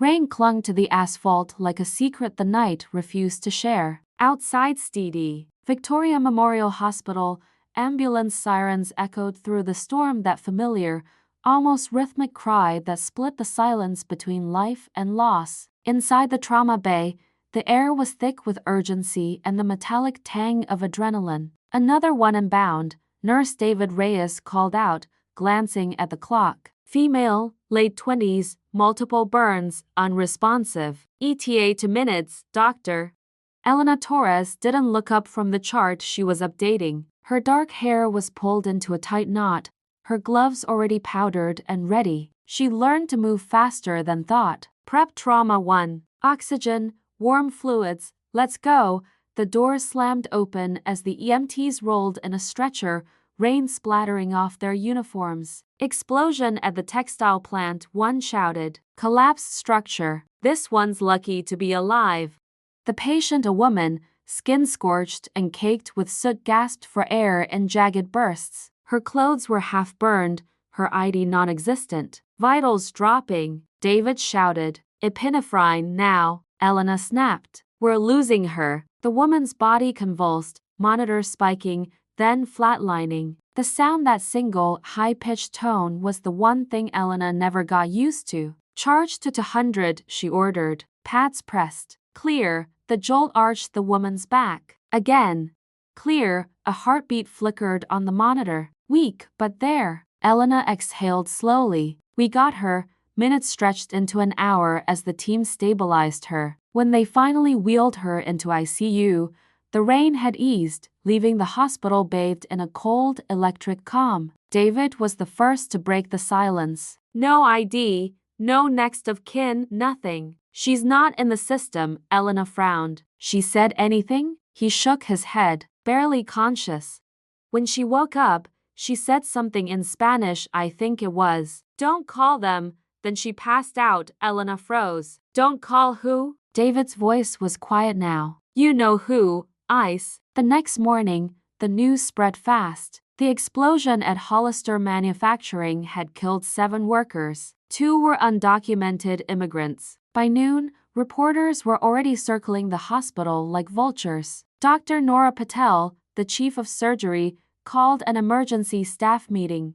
Rain clung to the asphalt like a secret the night refused to share. Outside Stedy, Victoria Memorial Hospital, ambulance sirens echoed through the storm, that familiar, almost rhythmic cry that split the silence between life and loss. Inside the trauma bay, the air was thick with urgency and the metallic tang of adrenaline. "Another one inbound," Nurse David Reyes called out, glancing at the clock. "Female, late 20s, multiple burns, unresponsive. ETA 2 minutes, doctor." Elena Torres didn't look up from the chart she was updating. Her dark hair was pulled into a tight knot, her gloves already powdered and ready. She learned to move faster than thought. "Prep trauma 1. Oxygen, warm fluids, let's go." The doors slammed open as the EMTs rolled in a stretcher, rain splattering off their uniforms. "Explosion at the textile plant," one shouted. "Collapsed structure. This one's lucky to be alive." The patient, a woman, skin scorched and caked with soot, gasped for air in jagged bursts. Her clothes were half burned, her ID non-existent. "Vitals dropping," David shouted. "Epinephrine now," Elena snapped. "We're losing her." The woman's body convulsed, monitor spiking, then flatlining. The sound, that single, high-pitched tone, was the one thing Elena never got used to. "Charge to 200, she ordered. Pads pressed. "Clear." The jolt arched the woman's back. Again. "Clear." A heartbeat flickered on the monitor. "Weak, but there." Elena exhaled slowly. "We got her." Minutes stretched into an hour as the team stabilized her. When they finally wheeled her into ICU, the rain had eased, leaving the hospital bathed in a cold, electric calm. David was the first to break the silence. "No ID, no next of kin, nothing." "She's not in the system," Elena frowned. "She said anything?" He shook his head. "Barely conscious. When she woke up, she said something in Spanish, I think it was. Don't call them." Then she passed out. Elena froze. "Don't call who?" David's voice was quiet now. "You know who, ICE." The next morning, the news spread fast. The explosion at Hollister Manufacturing had killed 7 workers. 2 were undocumented immigrants. By noon, reporters were already circling the hospital like vultures. Dr. Nora Patel, the chief of surgery, called an emergency staff meeting.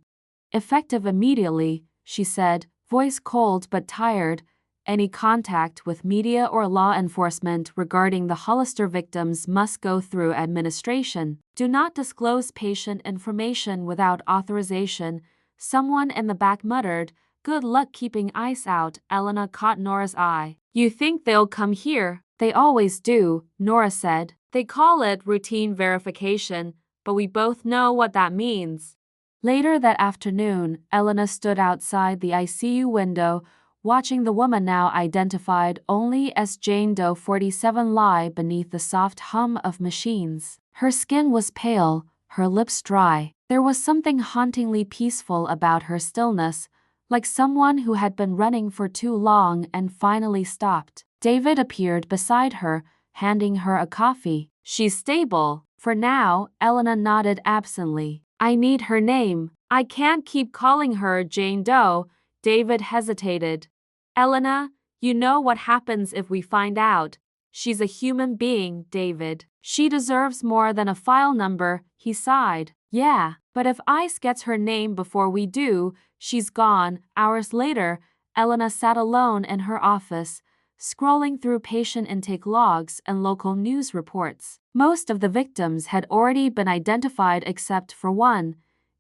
"Effective immediately," she said, voice cold but tired. "Any contact with media or law enforcement regarding the Hollister victims must go through administration. Do not disclose patient information without authorization." Someone in the back muttered, "Good luck keeping ICE out." Elena caught Nora's eye. "You think they'll come here?" "They always do," Nora said. "They call it routine verification, but we both know what that means." Later that afternoon, Elena stood outside the ICU window, watching the woman now identified only as Jane Doe 47 lie beneath the soft hum of machines. Her skin was pale, her lips dry. There was something hauntingly peaceful about her stillness, like someone who had been running for too long and finally stopped. David appeared beside her, handing her a coffee. "She's stable for now," Elena nodded absently. "I need her name." "I can't keep calling her Jane Doe." David hesitated. "Elena, you know what happens if we find out. She's a human being, David. She deserves more than a file number." He sighed. "Yeah, but if ICE gets her name before we do, she's gone." Hours later, Elena sat alone in her office, scrolling through patient intake logs and local news reports. Most of the victims had already been identified except for one,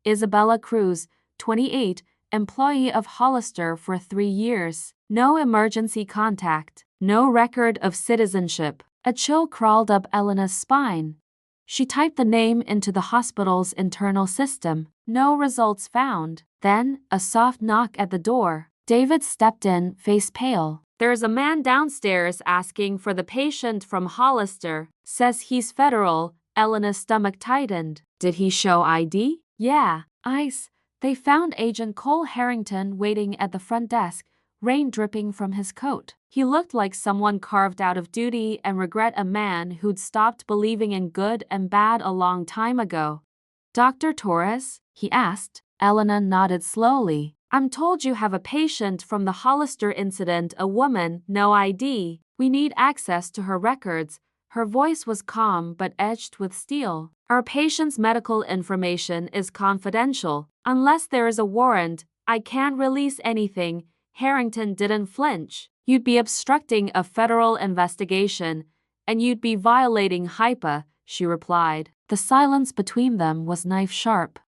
Isabella Cruz, 28, employee of Hollister for 3 years. No emergency contact, no record of citizenship. A chill crawled up Elena's spine. She typed the name into the hospital's internal system. No results found. Then, a soft knock at the door. David stepped in, face pale. "There's a man downstairs asking for the patient from Hollister. Says he's federal." Elena's stomach tightened. "Did he show ID?" "Yeah, ICE. They found Agent Cole Harrington waiting at the front desk, rain dripping from his coat. He looked like someone carved out of duty and regret, a man who'd stopped believing in good and bad a long time ago." "Dr. Torres?" he asked. Elena nodded slowly. I'm told you have a patient from the Hollister incident, a woman, no ID. We need access to her records. Her voice was calm but edged with steel. Our patient's medical information is confidential. Unless there is a warrant, I can't release anything. Harrington didn't flinch. You'd be obstructing a federal investigation, and you'd be violating HIPAA, she replied. The silence between them was knife-sharp.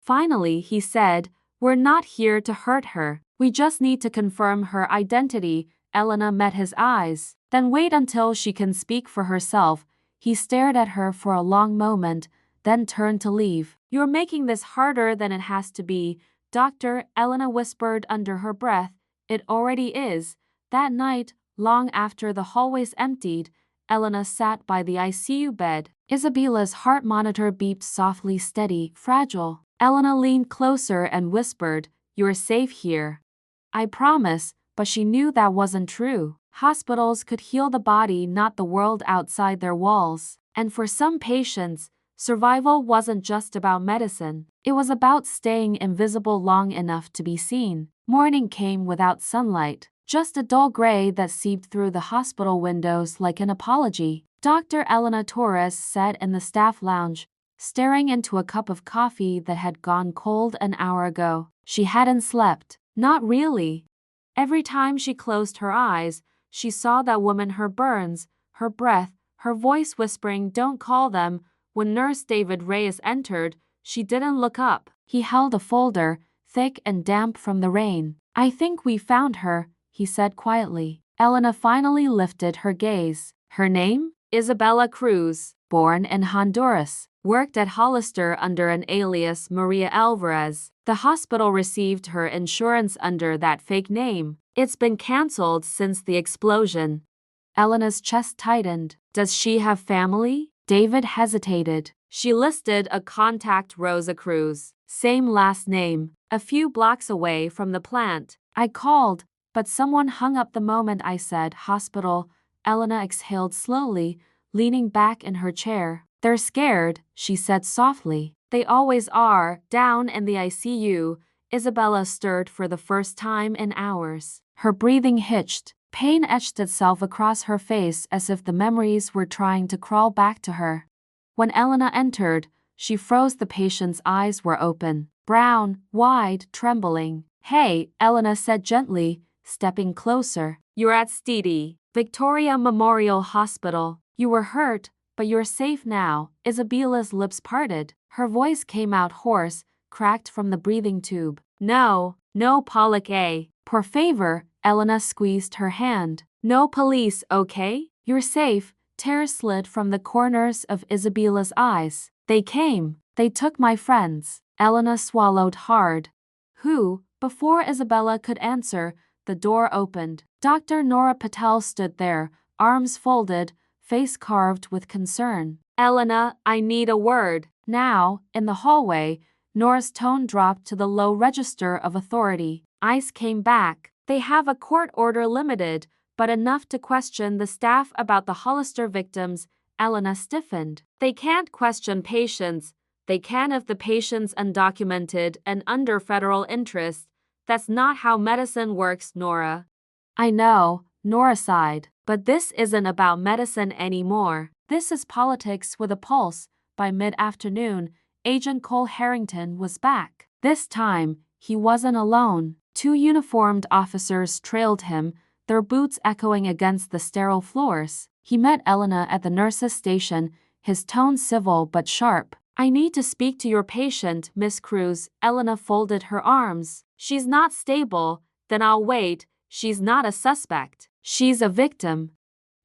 Finally, he said, "We're not here to hurt her. We just need to confirm her identity." Elena met his eyes. "Then wait until she can speak for herself." He stared at her for a long moment, then turned to leave. "You're making this harder than it has to be, Doctor," Elena whispered under her breath. "It already is." That night, long after the hallways emptied, Elena sat by the ICU bed. Isabella's heart monitor beeped softly, steady, fragile. Elena leaned closer and whispered, "You're safe here." "I promise," but she knew that wasn't true. Hospitals could heal the body, not the world outside their walls. And for some patients, survival wasn't just about medicine. It was about staying invisible long enough to be seen. Morning came without sunlight, just a dull gray that seeped through the hospital windows like an apology. Dr. Elena Torres sat in the staff lounge, staring into a cup of coffee that had gone cold an hour ago. She hadn't slept. Not really. Every time she closed her eyes, she saw that woman, her burns, her breath, her voice whispering, "Don't call them." When Nurse David Reyes entered, she didn't look up. He held a folder, thick and damp from the rain. "I think we found her," he said quietly. Elena finally lifted her gaze. Her name? Isabella Cruz, born in Honduras, worked at Hollister under an alias, Maria Alvarez. The hospital received her insurance under that fake name. It's been cancelled since the explosion. Elena's chest tightened. "Does she have family?" David hesitated. "She listed a contact, Rosa Cruz. Same last name. A few blocks away from the plant. I called, but someone hung up the moment I said hospital." Elena exhaled slowly, leaning back in her chair. "They're scared," she said softly. "They always are." Down in the ICU, Isabella stirred for the first time in hours. Her breathing hitched. Pain etched itself across her face as if the memories were trying to crawl back to her. When Elena entered, she froze. The patient's eyes were open, brown, wide, trembling. "Hey," Elena said gently, stepping closer. "You're at Stedy, Victoria Memorial Hospital. You were hurt, but you're safe now." Isabella's lips parted. Her voice came out hoarse, cracked from the breathing tube. "No, no Pollock A. Por favor." Elena squeezed her hand. "No police, okay? You're safe." Tears slid from the corners of Isabella's eyes. "They came. They took my friends." Elena swallowed hard. "Who?" Before Isabella could answer, the door opened. Dr. Nora Patel stood there, arms folded, face carved with concern. "Elena, I need a word." Now, in the hallway, Nora's tone dropped to the low register of authority. ICE came back. "They have a court order, limited, but enough to question the staff about the Hollister victims." Elena stiffened. "They can't question patients. They can if the patient's undocumented and under federal interest. That's not how medicine works, Nora." "I know," Nora sighed, "but this isn't about medicine anymore. This is politics with a pulse." By mid-afternoon, Agent Cole Harrington was back. This time, he wasn't alone. Two uniformed officers trailed him, their boots echoing against the sterile floors. He met Elena at the nurse's station, his tone civil but sharp. "I need to speak to your patient, Miss Cruz." Elena folded her arms. "She's not stable." "Then I'll wait." "She's not a suspect. She's a victim."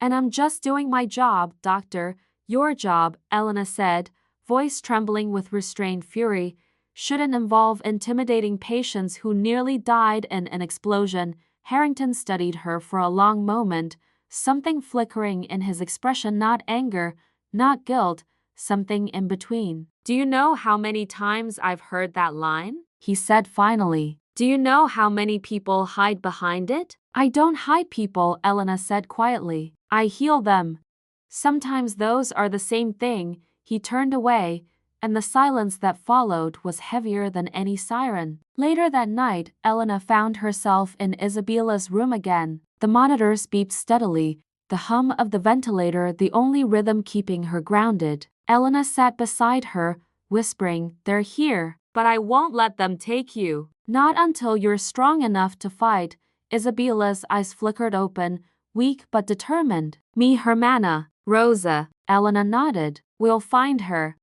"And I'm just doing my job, doctor." "Your job," Elena said, voice trembling with restrained fury, "shouldn't involve intimidating patients who nearly died in an explosion." Harrington studied her for a long moment, something flickering in his expression, not anger, not guilt, something in between. "Do you know how many times I've heard that line?" he said finally. "Do you know how many people hide behind it?" "I don't hide people," Elena said quietly. "I heal them." "Sometimes those are the same thing." He turned away, and the silence that followed was heavier than any siren. Later that night, Elena found herself in Isabella's room again. The monitors beeped steadily, the hum of the ventilator the only rhythm keeping her grounded. Elena sat beside her, whispering, "They're here, but I won't let them take you. Not until you're strong enough to fight." Isabella's eyes flickered open, weak but determined. "Mi hermana, Rosa." Elena nodded. "We'll find her."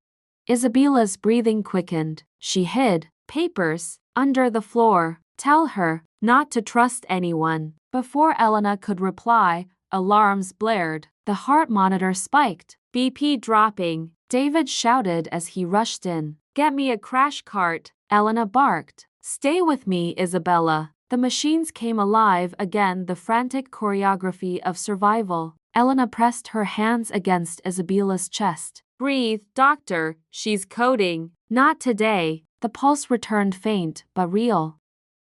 Isabella's breathing quickened. She hid papers under the floor. "Tell her not to trust anyone." Before Elena could reply, alarms blared. The heart monitor spiked, BP dropping. David shouted as he rushed in. "Get me a crash cart." Elena barked. "Stay with me, Isabella." The machines came alive again, the frantic choreography of survival. Elena pressed her hands against Isabella's chest. "Breathe, doctor, she's coding." "Not today." The pulse returned, faint but real.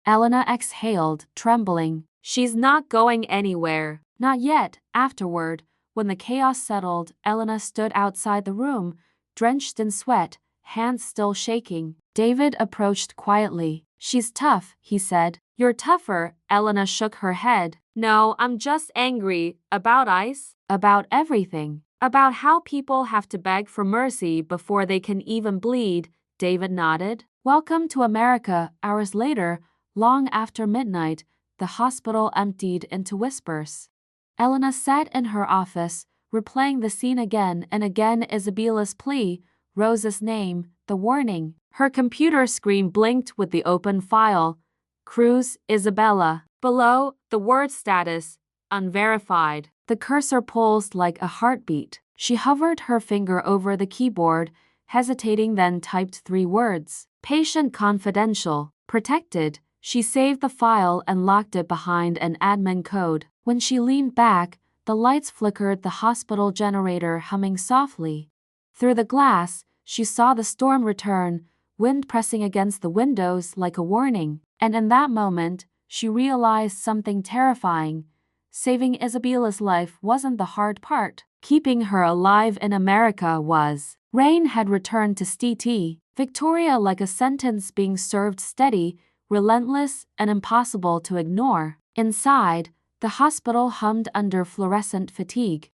Elena exhaled, trembling. "She's not going anywhere." "Not yet." Afterward, when the chaos settled, Elena stood outside the room, drenched in sweat, hands still shaking. David approached quietly. "She's tough," he said. "You're tougher." Elena shook her head. "No, I'm just angry. About ICE?" "About everything. About how people have to beg for mercy before they can even bleed." David nodded. "Welcome to America." Hours later, long after midnight, the hospital emptied into whispers. Elena sat in her office, replaying the scene again and again. Isabella's plea, Rosa's name, the warning. Her computer screen blinked with the open file. Cruz, Isabella. Below, the word status, unverified. The cursor pulsed like a heartbeat. She hovered her finger over the keyboard, hesitating, then typed 3 words. "Patient confidential. Protected." She saved the file and locked it behind an admin code. When she leaned back, the lights flickered, the hospital generator humming softly. Through the glass, she saw the storm return, wind pressing against the windows like a warning. And in that moment, she realized something terrifying. Saving Isabella's life wasn't the hard part. Keeping her alive in America was. Rain had returned to St. Victoria like a sentence being served, steady, relentless, and impossible to ignore. Inside, the hospital hummed under fluorescent fatigue.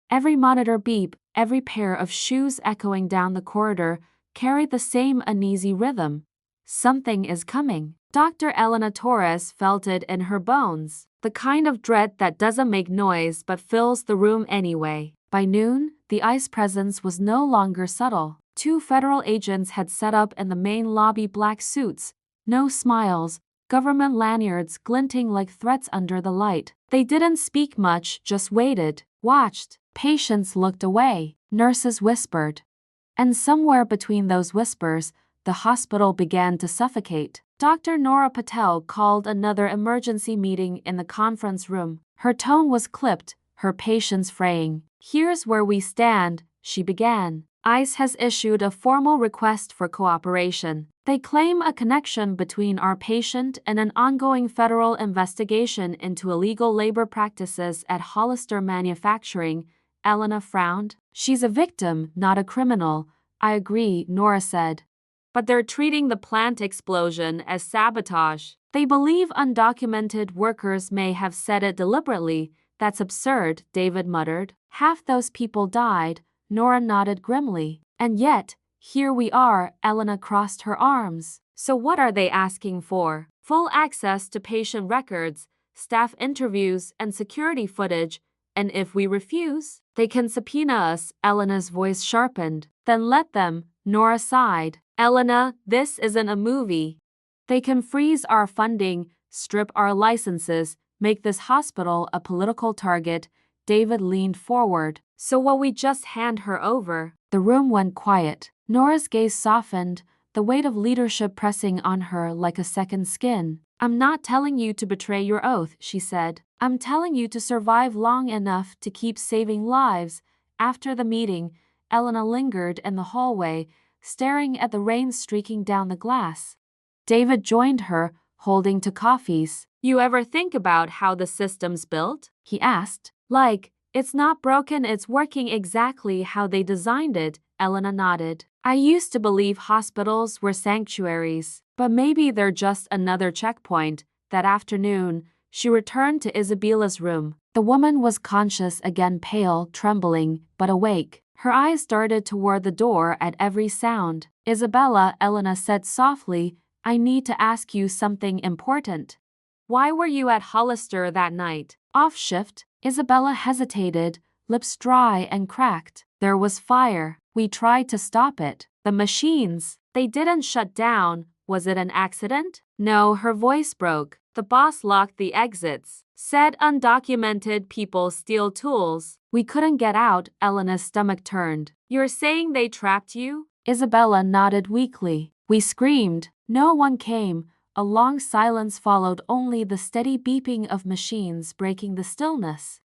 Every monitor beep, every pair of shoes echoing down the corridor, carried the same uneasy rhythm. Something is coming. Dr. Elena Torres felt it in her bones, the kind of dread that doesn't make noise but fills the room anyway. By noon, the ICE presence was no longer subtle. 2 federal agents had set up in the main lobby, black suits, no smiles, government lanyards glinting like threats under the light. They didn't speak much, just waited, watched. Patients looked away, nurses whispered. And somewhere between those whispers, the hospital began to suffocate. Dr. Nora Patel called another emergency meeting in the conference room. Her tone was clipped, her patience fraying. "Here's where we stand," she began. "ICE has issued a formal request for cooperation. They claim a connection between our patient and an ongoing federal investigation into illegal labor practices at Hollister Manufacturing." Elena frowned. "She's a victim, not a criminal." "I agree," Nora said. "But they're treating the plant explosion as sabotage. They believe undocumented workers may have said it deliberately." "That's absurd," David muttered. "Half those people died." Nora nodded grimly. "And yet, here we are." Elena crossed her arms. "So what are they asking for?" "Full access to patient records, staff interviews, and security footage. And if we refuse, they can subpoena us." Elena's voice sharpened. "Then let them." Nora sighed. "Elena, this isn't a movie. They can freeze our funding, strip our licenses, make this hospital a political target." David leaned forward. "So will we just hand her over?" The room went quiet. Nora's gaze softened, the weight of leadership pressing on her like a second skin. "I'm not telling you to betray your oath," she said. "I'm telling you to survive long enough to keep saving lives." After the meeting, Elena lingered in the hallway, staring at the rain streaking down the glass. David joined her, holding 2 coffees. "You ever think about how the system's built?" he asked. "Like, it's not broken, it's working exactly how they designed it." Elena nodded. I used to believe hospitals were sanctuaries, but maybe they're just another checkpoint. That afternoon, she returned to Isabella's room. The woman was conscious again, pale, trembling, but awake. Her eyes darted toward the door at every sound. Isabella, Elena said softly, I need to ask you something important. Why were you at Hollister that night? Off shift? Isabella hesitated, lips dry and cracked. There was fire. We tried to stop it. The machines, they didn't shut down. Was it an accident? No, her voice broke. The boss locked the exits. Said undocumented people steal tools. We couldn't get out. Elena's stomach turned. You're saying they trapped you? Isabella nodded weakly. We screamed. No one came. A long silence followed, only the steady beeping of machines breaking the stillness.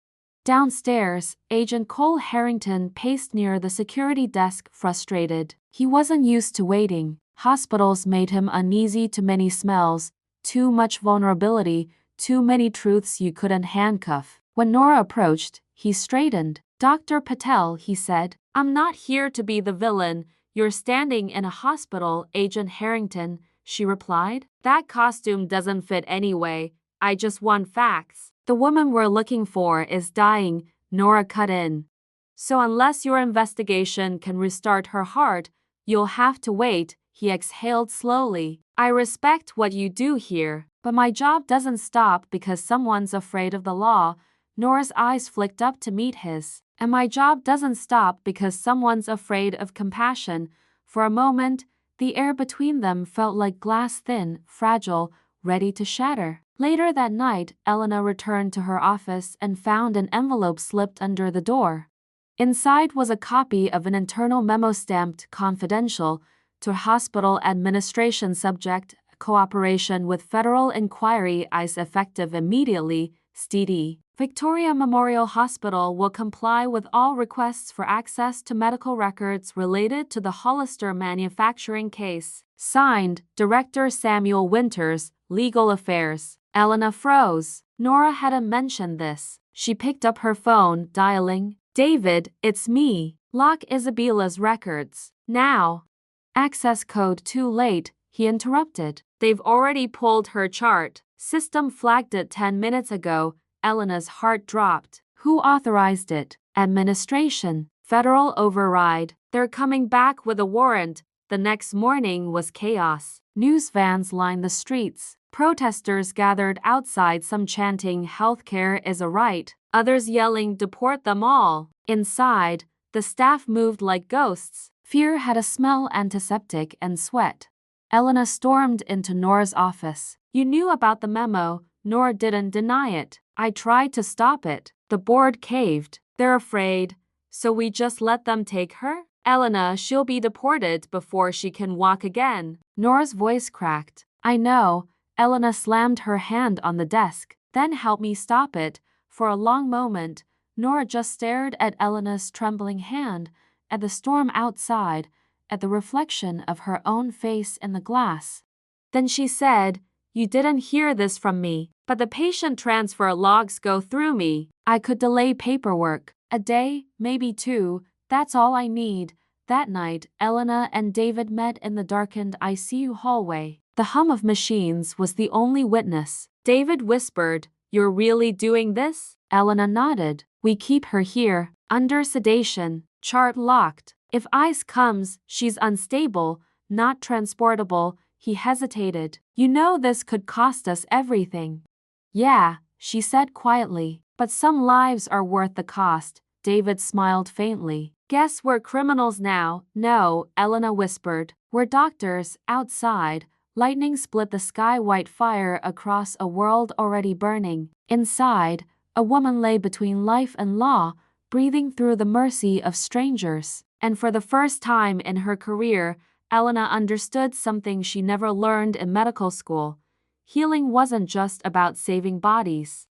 Downstairs, Agent Cole Harrington paced near the security desk, frustrated. He wasn't used to waiting. Hospitals made him uneasy. Too many smells, too much vulnerability, too many truths you couldn't handcuff. When Nora approached, he straightened. Dr. Patel, he said, I'm not here to be the villain. You're standing in a hospital, Agent Harrington, she replied. That costume doesn't fit anyway. I just want facts. The woman we're looking for is dying, Nora cut in. So unless your investigation can restart her heart, you'll have to wait, he exhaled slowly. I respect what you do here, but my job doesn't stop because someone's afraid of the law. Nora's eyes flicked up to meet his. And my job doesn't stop because someone's afraid of compassion. For a moment, the air between them felt like glass, thin, fragile, ready to shatter. Later that night, Elena returned to her office and found an envelope slipped under the door. Inside was a copy of an internal memo stamped confidential to hospital administration, subject, cooperation with federal inquiry is effective immediately, STD. Victoria Memorial Hospital will comply with all requests for access to medical records related to the Hollister manufacturing case. Signed, Director Samuel Winters, Legal Affairs. Elena froze. Nora hadn't mentioned this. She picked up her phone, dialing. David, it's me. Lock Isabella's records. Now. Access code too late, he interrupted. They've already pulled her chart. System flagged it 10 minutes ago. Elena's heart dropped. Who authorized it? Administration. Federal override. They're coming back with a warrant. The next morning was chaos. News vans lined the streets. Protesters gathered outside, some chanting healthcare is a right, others yelling deport them all. Inside, the staff moved like ghosts. Fear had a smell, antiseptic and sweat. Elena stormed into Nora's office. You knew about the memo. Nora didn't deny it. I tried to stop it. The board caved. They're afraid. So we just let them take her? Elena, she'll be deported before she can walk again. Nora's voice cracked. I know. Elena slammed her hand on the desk. Then help me stop it. For a long moment, Nora just stared at Elena's trembling hand, at the storm outside, at the reflection of her own face in the glass. Then she said, You didn't hear this from me, but the patient transfer logs go through me. I could delay paperwork. A day, maybe 2, that's all I need. That night, Elena and David met in the darkened ICU hallway. The hum of machines was the only witness. David whispered, You're really doing this? Elena nodded. We keep her here, under sedation, chart locked. If ICE comes, she's unstable, not transportable. He hesitated. You know this could cost us everything. Yeah, she said quietly. But some lives are worth the cost. David smiled faintly. Guess we're criminals now. No, Elena whispered. We're doctors, outside. Lightning split the sky, white fire across a world already burning. Inside, a woman lay between life and law, breathing through the mercy of strangers. And for the first time in her career, Elena understood something she never learned in medical school. Healing wasn't just about saving bodies.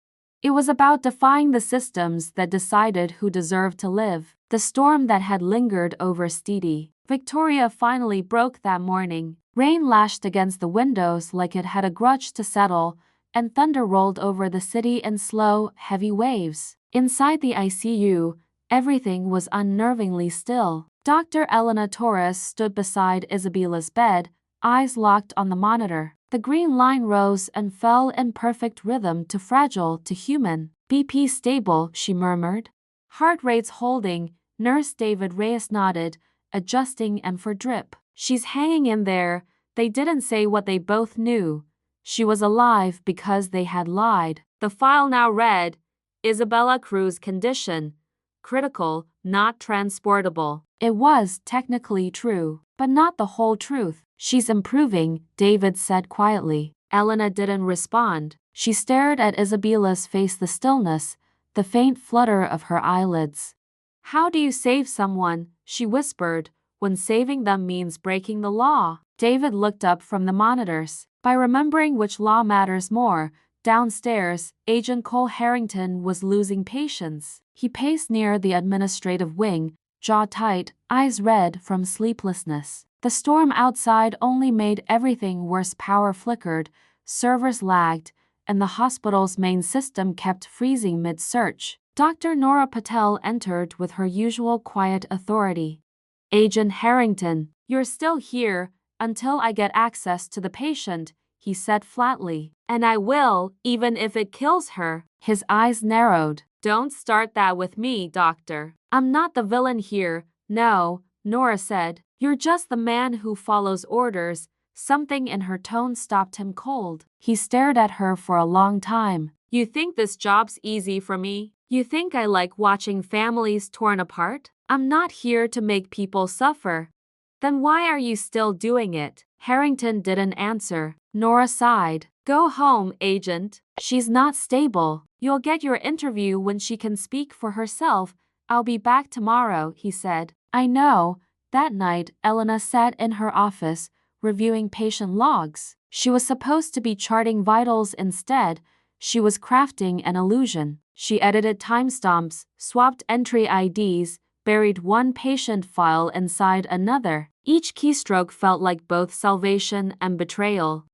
It was about defying the systems that decided who deserved to live. The storm that had lingered over Stede, Victoria finally broke that morning. Rain lashed against the windows like it had a grudge to settle, and thunder rolled over the city in slow, heavy waves. Inside the ICU, everything was unnervingly still. Dr. Elena Torres stood beside Isabella's bed, eyes locked on the monitor. The green line rose and fell in perfect rhythm to fragile to human. BP stable, she murmured. Heart rates holding, Nurse David Reyes nodded, adjusting and for drip. She's hanging in there. They didn't say what they both knew. She was alive because they had lied. The file now read, Isabella Cruz condition, critical, not transportable. It was technically true, but not the whole truth. She's improving, David said quietly. Elena didn't respond. She stared at Isabella's face, the stillness, the faint flutter of her eyelids. How do you save someone, she whispered, when saving them means breaking the law? David looked up from the monitors. By remembering which law matters more, downstairs, Agent Cole Harrington was losing patience. He paced near the administrative wing, jaw tight, eyes red from sleeplessness. The storm outside only made everything worse. Power flickered, servers lagged, and the hospital's main system kept freezing mid-search. Dr. Nora Patel entered with her usual quiet authority. Agent Harrington, you're still here until I get access to the patient, he said flatly. And I will, even if it kills her. His eyes narrowed. Don't start that with me, doctor. I'm not the villain here. No, Nora said. You're just the man who follows orders. Something in her tone stopped him cold. He stared at her for a long time. You think this job's easy for me? You think I like watching families torn apart? I'm not here to make people suffer. Then why are you still doing it? Harrington didn't answer. Nora sighed. Go home, Agent. She's not stable. You'll get your interview when she can speak for herself. I'll be back tomorrow, he said. I know. That night, Elena sat in her office, reviewing patient logs. She was supposed to be charting vitals instead. She was crafting an illusion. She edited timestamps, swapped entry IDs, buried one patient file inside another. Each keystroke felt like both salvation and betrayal.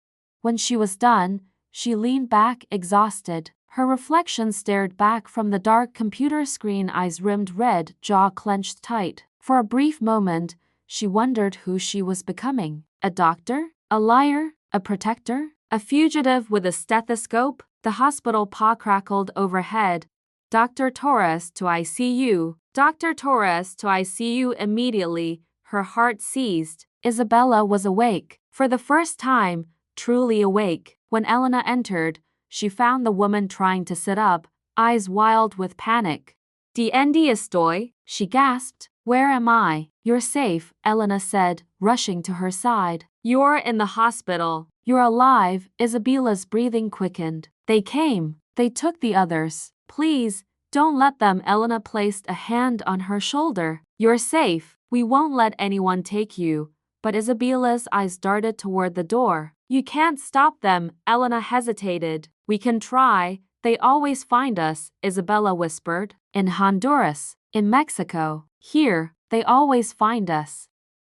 When she was done, she leaned back exhausted. Her reflection stared back from the dark computer screen, eyes rimmed red, jaw clenched tight. For a brief moment, she wondered who she was becoming. A doctor? A liar? A protector? A fugitive with a stethoscope? The hospital paw crackled overhead. Dr. Torres to ICU. Dr. Torres to ICU immediately. Her heart seized. Isabella was awake. For the first time, truly awake. When Elena entered, she found the woman trying to sit up, eyes wild with panic. "Dónde estoy?" she gasped. "Where am I?" "You're safe," Elena said, rushing to her side. "You're in the hospital. You're alive." Isabella's breathing quickened. "They came. They took the others. Please, don't let them." Elena placed a hand on her shoulder. "You're safe. We won't let anyone take you." But Isabella's eyes darted toward the door. "You can't stop them." Elena hesitated. "We can try. They always find us," Isabella whispered. "In Honduras. In Mexico. Here, they always find us."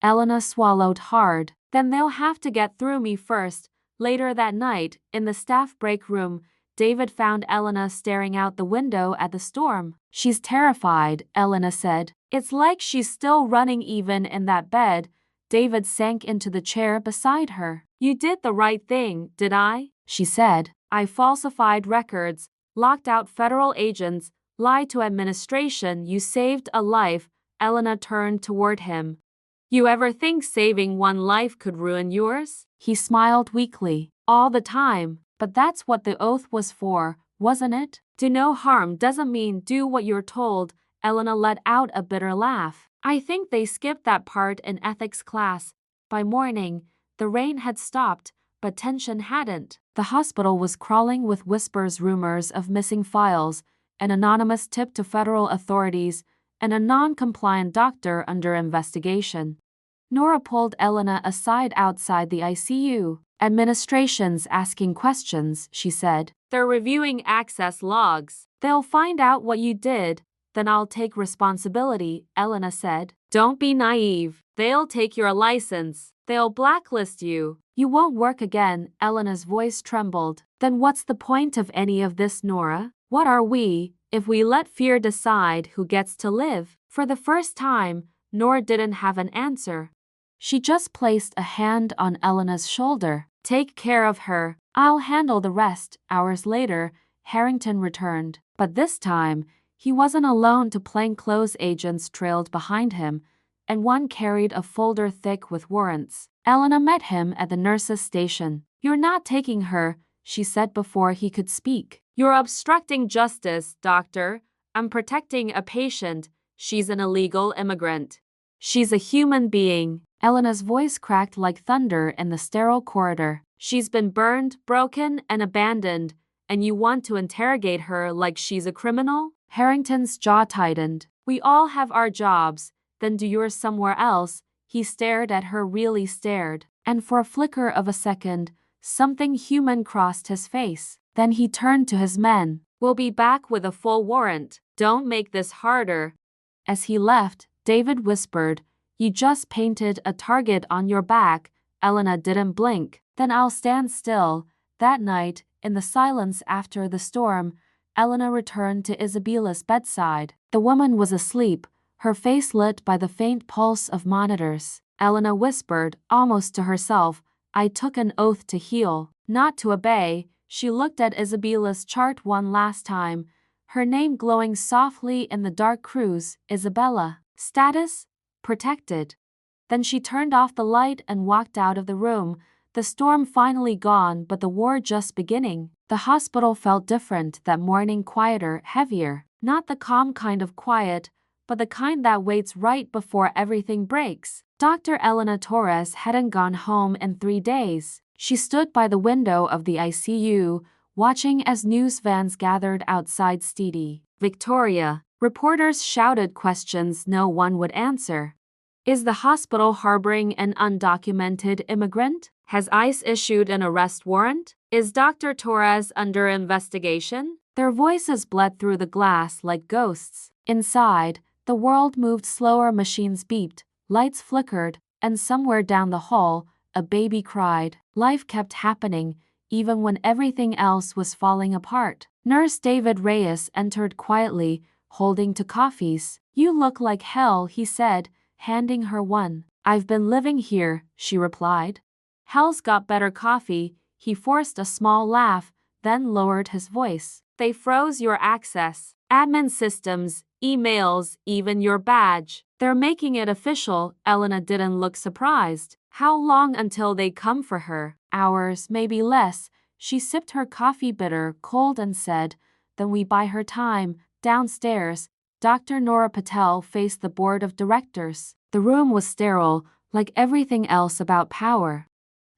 Elena swallowed hard. "Then they'll have to get through me first." Later that night, in the staff break room, David found Elena staring out the window at the storm. "She's terrified," Elena said. "It's like she's still running even in that bed." David sank into the chair beside her. "You did the right thing, did I?" she said. "I falsified records, locked out federal agents, lied to administration. You saved a life." Elena turned toward him. "You ever think saving one life could ruin yours?" He smiled weakly. "All the time. But that's what the oath was for, wasn't it? Do no harm doesn't mean do what you're told." Elena let out a bitter laugh. "I think they skipped that part in ethics class." By morning, the rain had stopped, but tension hadn't. The hospital was crawling with whispers, rumors of missing files, an anonymous tip to federal authorities, and a non-compliant doctor under investigation. Nora pulled Elena aside outside the ICU. "Administration's asking questions," she said. "They're reviewing access logs. They'll find out what you did. Then I'll take responsibility," Elena said. "Don't be naive. They'll take your license. They'll blacklist you. You won't work again." Elena's voice trembled. "Then what's the point of any of this, Nora? What are we, if we let fear decide who gets to live?" For the first time, Nora didn't have an answer. She just placed a hand on Elena's shoulder. Take care of her. I'll handle the rest. Hours later, Harrington returned. But this time, he wasn't alone. Two plainclothes agents trailed behind him, and one carried a folder thick with warrants. Elena met him at the nurse's station. You're not taking her, she said before he could speak. You're obstructing justice, doctor. I'm protecting a patient. She's an illegal immigrant. She's a human being. Elena's voice cracked like thunder in the sterile corridor. She's been burned, broken, and abandoned, and you want to interrogate her like she's a criminal? Harrington's jaw tightened. We all have our jobs, then do yours somewhere else. He stared at her, really stared, and for a flicker of a second, something human crossed his face. Then he turned to his men. We'll be back with a full warrant. Don't make this harder. As he left, David whispered, You just painted a target on your back. Elena didn't blink. Then I'll stand still. That night, in the silence after the storm, Elena returned to Isabella's bedside. The woman was asleep, her face lit by the faint pulse of monitors. Elena whispered, almost to herself, I took an oath to heal, not to obey. She looked at Isabella's chart one last time, her name glowing softly in the dark cruise, Isabella. Status? Protected. Then she turned off the light and walked out of the room, the storm finally gone but the war just beginning. The hospital felt different that morning, quieter, heavier. Not the calm kind of quiet, but the kind that waits right before everything breaks. Dr. Elena Torres hadn't gone home in 3 days. She stood by the window of the ICU, watching as news vans gathered outside Stidi. Victoria. Reporters shouted questions no one would answer. Is the hospital harboring an undocumented immigrant? Has ICE issued an arrest warrant? Is Dr. Torres under investigation? Their voices bled through the glass like ghosts. Inside, the world moved slower, machines beeped, lights flickered, and somewhere down the hall, a baby cried. Life kept happening, even when everything else was falling apart. Nurse David Reyes entered quietly, holding two coffees. You look like hell, he said, handing her one. I've been living here, she replied. Hell's got better coffee. He forced a small laugh, then lowered his voice. They froze your access, admin systems, emails, even your badge. They're making it official. Elena didn't look surprised. How long until they come for her? Hours, maybe less. She sipped her coffee bitter, cold, and said, Then we buy her time. Downstairs, Dr. Nora Patel faced the board of directors. The room was sterile, like everything else about power.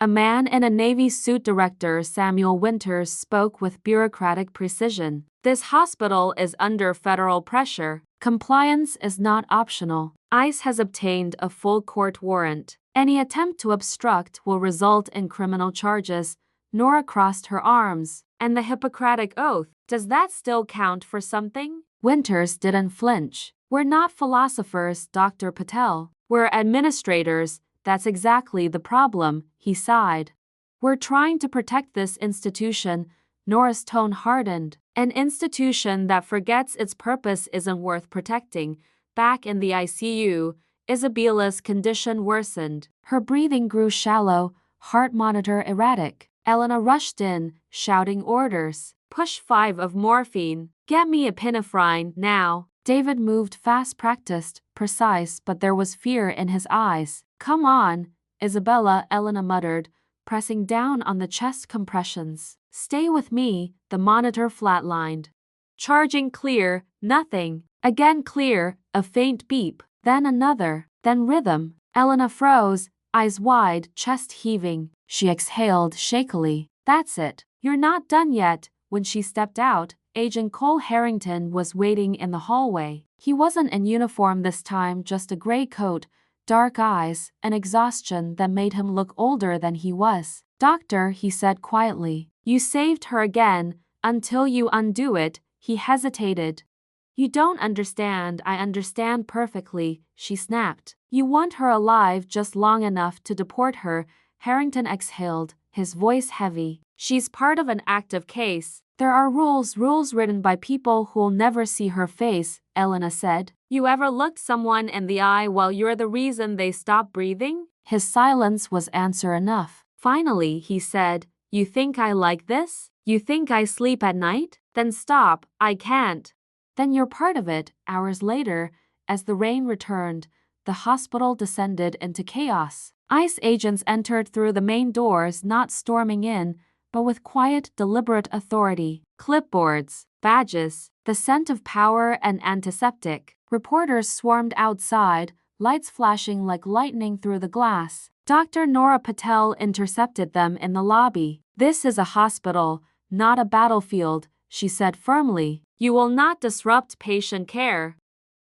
A man in a Navy suit, Director Samuel Winters, spoke with bureaucratic precision. This hospital is under federal pressure. Compliance is not optional. ICE has obtained a full court warrant. Any attempt to obstruct will result in criminal charges. Nora crossed her arms. And the Hippocratic Oath, does that still count for something? Winters didn't flinch. We're not philosophers, Dr. Patel. We're administrators. That's exactly the problem, he sighed. We're trying to protect this institution. Nora's tone hardened. An institution that forgets its purpose isn't worth protecting. Back in the ICU, Isabella's condition worsened. Her breathing grew shallow, heart monitor erratic. Elena rushed in, shouting orders. Push 5 of morphine. Get me epinephrine, now. David moved fast, practiced, precise, but there was fear in his eyes. Come on, Isabella, Elena muttered, pressing down on the chest compressions. Stay with me, the monitor flatlined. Charging clear, nothing. Again clear, a faint beep, then another, then rhythm. Elena froze, eyes wide, chest heaving. She exhaled shakily. That's it. You're not done yet. When she stepped out, Agent Cole Harrington was waiting in the hallway. He wasn't in uniform this time, just a gray coat, dark eyes, an exhaustion that made him look older than he was. Doctor, he said quietly, you saved her again. Until you undo it, he hesitated. You don't understand. I understand perfectly, she snapped. You want her alive just long enough to deport her. Harrington exhaled, his voice heavy. She's part of an active case. There are rules written by people who'll never see her face, Elena said. You ever looked someone in the eye while you're the reason they stop breathing? His silence was answer enough. Finally, he said, "You think I like this? You think I sleep at night? Then stop, I can't." "Then you're part of it." Hours later, as the rain returned, the hospital descended into chaos. ICE agents entered through the main doors, not storming in, but with quiet, deliberate authority. Clipboards, badges, the scent of power and antiseptic. Reporters swarmed outside, lights flashing like lightning through the glass. Dr. Nora Patel intercepted them in the lobby. "This is a hospital, not a battlefield," she said firmly. "You will not disrupt patient care."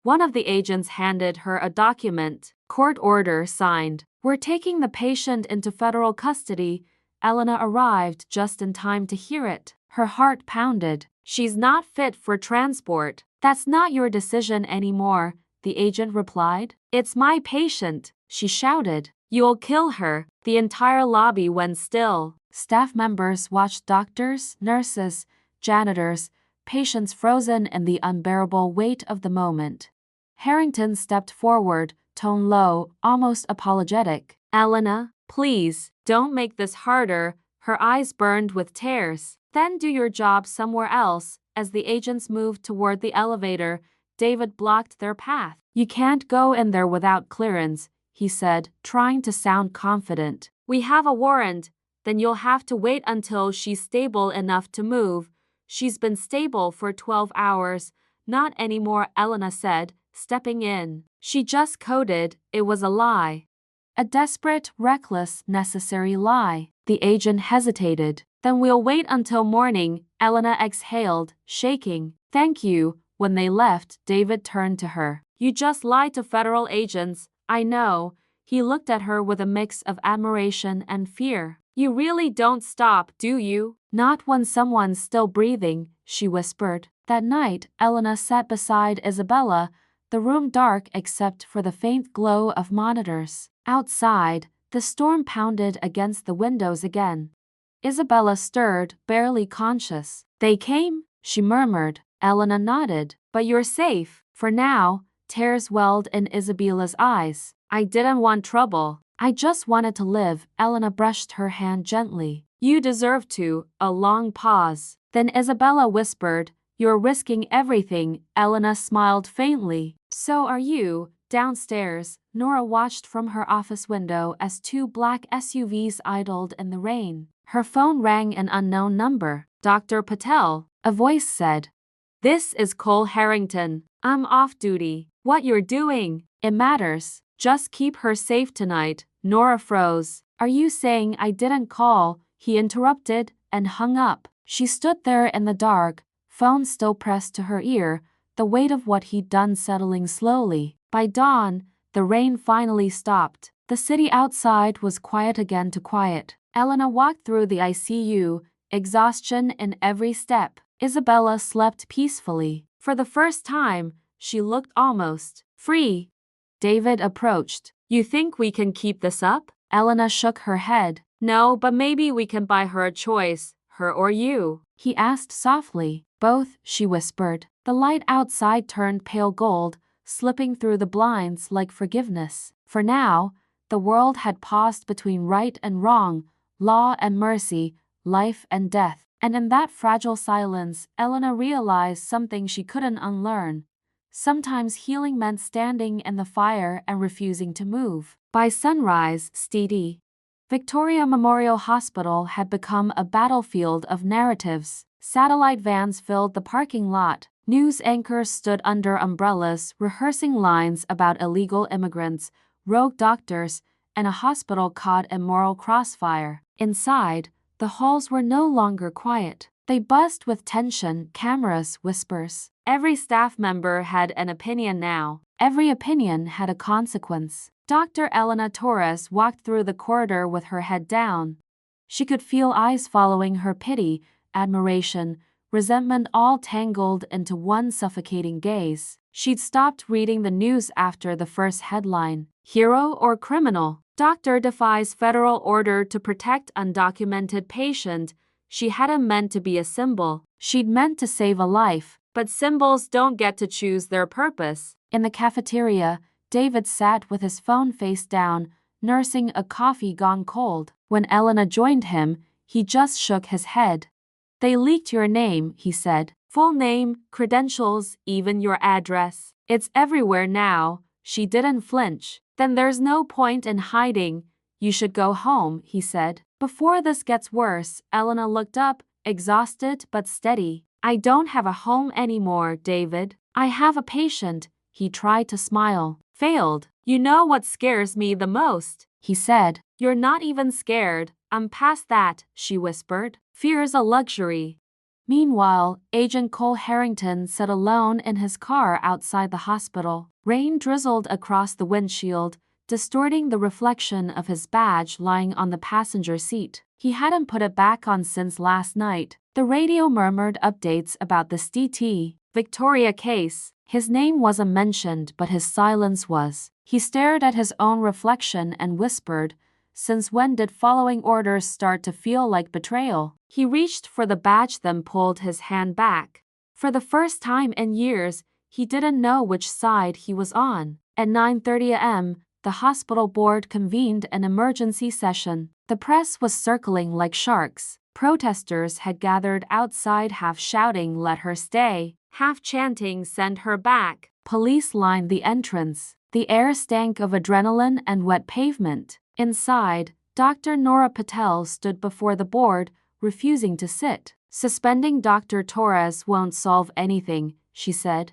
One of the agents handed her a document. "Court order signed. We're taking the patient into federal custody." Elena arrived just in time to hear it. Her heart pounded. "She's not fit for transport." "That's not your decision anymore," the agent replied. "It's my patient," she shouted. "You'll kill her." The entire lobby went still. Staff members watched, doctors, nurses, janitors, patients frozen in the unbearable weight of the moment. Harrington stepped forward, tone low, almost apologetic. "Elena, please, don't make this harder." Her eyes burned with tears. "Then do your job somewhere else." As the agents moved toward the elevator, David blocked their path. "You can't go in there without clearance," he said, trying to sound confident. "We have a warrant." "Then you'll have to wait until she's stable enough to move." "She's been stable for 12 hours. Not anymore," Elena said, stepping in. She just coded. It was a lie. A desperate, reckless, necessary lie. The agent hesitated. "Then we'll wait until morning," Elena exhaled, shaking. "Thank you." When they left, David turned to her. "You just lied to federal agents." "I know." He looked at her with a mix of admiration and fear. "You really don't stop, do you?" "Not when someone's still breathing," she whispered. That night, Elena sat beside Isabella, the room dark except for the faint glow of monitors. Outside, the storm pounded against the windows again. Isabella stirred, barely conscious. "They came?" she murmured. Elena nodded. "But you're safe." "For now." Tears welled in Isabella's eyes. "I didn't want trouble. I just wanted to live." Elena brushed her hand gently. "You deserve to." A long pause. Then Isabella whispered, "You're risking everything." Elena smiled faintly. "So are you." Downstairs, Nora watched from her office window as two black SUVs idled in the rain. Her phone rang an unknown number. "Dr. Patel," a voice said. "This is Cole Harrington. I'm off duty." "What you're doing?" "It matters. Just keep her safe tonight." Nora froze. "Are you saying I didn't call?" He interrupted and hung up. She stood there in the dark, phone still pressed to her ear, the weight of what he'd done settling slowly. By dawn, the rain finally stopped. The city outside was quiet again to quiet. Elena walked through the ICU, exhaustion in every step. Isabella slept peacefully. For the first time, she looked almost free. David approached. "You think we can keep this up?" Elena shook her head. "No, but maybe we can buy her a choice." "Her or you?" he asked softly. "Both," she whispered. The light outside turned pale gold, slipping through the blinds like forgiveness. For now, the world had paused between right and wrong, law and mercy, life and death. And in that fragile silence, Elena realized something she couldn't unlearn. Sometimes healing meant standing in the fire and refusing to move. By sunrise, steady. Victoria Memorial Hospital had become a battlefield of narratives. Satellite vans filled the parking lot. News anchors stood under umbrellas, rehearsing lines about illegal immigrants, rogue doctors, and a hospital caught in moral crossfire. Inside, the halls were no longer quiet. They buzzed with tension, cameras, whispers. Every staff member had an opinion now. Every opinion had a consequence. Dr. Elena Torres walked through the corridor with her head down. She could feel eyes following her, pity, admiration, resentment all tangled into one suffocating gaze. She'd stopped reading the news after the first headline. Hero or criminal? Doctor defies federal order to protect undocumented patient. She hadn't meant to be a symbol. She'd meant to save a life. But symbols don't get to choose their purpose. In the cafeteria, David sat with his phone face down, nursing a coffee gone cold. When Elena joined him, he just shook his head. They leaked your name, he said. Full name, credentials, even your address. It's everywhere now. She didn't flinch. Then there's no point in hiding. You should go home, he said. Before this gets worse, Elena looked up, exhausted but steady. I don't have a home anymore, David. I have a patient. He tried to smile. Failed. You know what scares me the most, he said. You're not even scared. I'm past that, she whispered. Fear's a luxury. Meanwhile, Agent Cole Harrington sat alone in his car outside the hospital. Rain drizzled across the windshield, distorting the reflection of his badge lying on the passenger seat. He hadn't put it back on since last night. The radio murmured updates about the St. Victoria case. His name wasn't mentioned, but his silence was. He stared at his own reflection and whispered, "Since when did following orders start to feel like betrayal?" He reached for the badge, then pulled his hand back. For the first time in years, he didn't know which side he was on. At 9:30 a.m., the hospital board convened an emergency session. The press was circling like sharks. Protesters had gathered outside, half shouting, "Let her stay," half chanting, "Send her back." Police lined the entrance. The air stank of adrenaline and wet pavement. Inside, Dr. Nora Patel stood before the board, refusing to sit. "Suspending Dr. Torres won't solve anything," she said.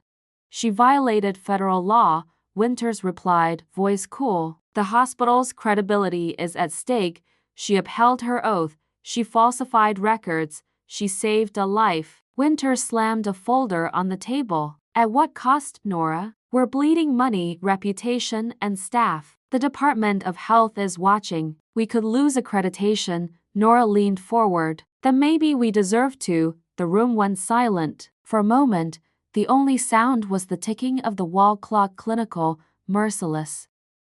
"She violated federal law," Winters replied, voice cool. "The hospital's credibility is at stake." She upheld her oath. She falsified records. She saved a life. Winters slammed a folder on the table. "At what cost, Nora? We're bleeding money, reputation, and staff. The Department of Health is watching. We could lose accreditation." Nora leaned forward. "Then maybe we deserve to." The room went silent. For a moment, the only sound was the ticking of the wall clock, clinical, merciless.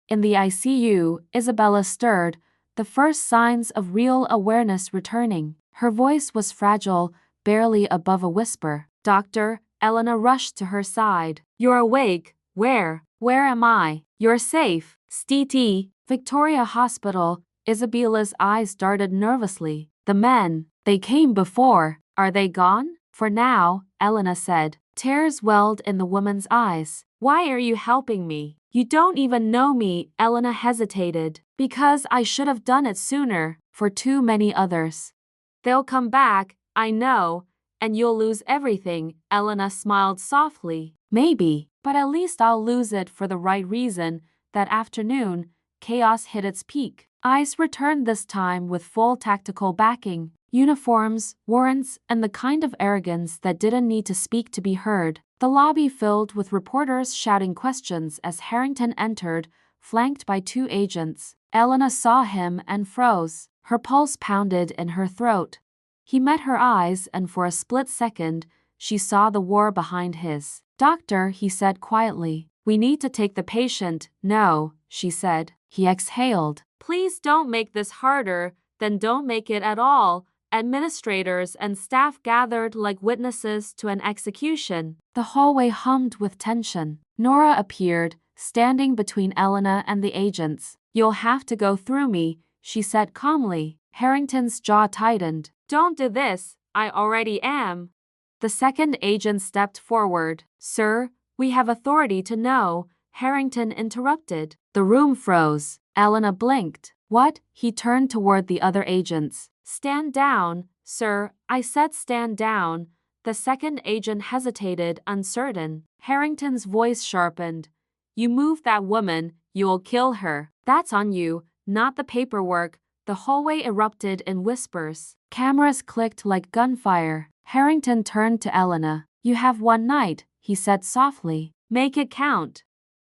In the ICU, Isabella stirred, the first signs of real awareness returning. Her voice was fragile, barely above a whisper. "Doctor," Elena rushed to her side. "You're awake. Where? Where am I?" "You're safe. St. Victoria Hospital." Isabella's eyes darted nervously. "The men, they came before. Are they gone?" "For now," Elena said. Tears welled in the woman's eyes. "Why are you helping me? You don't even know me." Elena hesitated. "Because I should have done it sooner, for too many others." "They'll come back, I know, and you'll lose everything." Elena smiled softly. "Maybe, but at least I'll lose it for the right reason." That afternoon, chaos hit its peak. ICE returned, this time with full tactical backing. Uniforms, warrants, and the kind of arrogance that didn't need to speak to be heard. The lobby filled with reporters shouting questions as Harrington entered, flanked by 2 agents. Elena saw him and froze. Her pulse pounded in her throat. He met her eyes, and for a split second, she saw the war behind his. "Doctor," he said quietly, "we need to take the patient." "No," she said. He exhaled. "Please don't make this harder." "Then don't make it at all." Administrators and staff gathered like witnesses to an execution. The hallway hummed with tension. Nora appeared, standing between Elena and the agents. "You'll have to go through me," she said calmly. Harrington's jaw tightened. "Don't do this. I already am." The second agent stepped forward. "Sir, we have authority to know." Harrington interrupted. The room froze. Elena blinked. "What?" He turned toward the other agents. "Stand down, sir." "I said stand down." The second agent hesitated, uncertain. Harrington's voice sharpened. "You move that woman, you'll kill her. That's on you, not the paperwork." The hallway erupted in whispers. Cameras clicked like gunfire. Harrington turned to Elena. "You have one night," he said softly. "Make it count."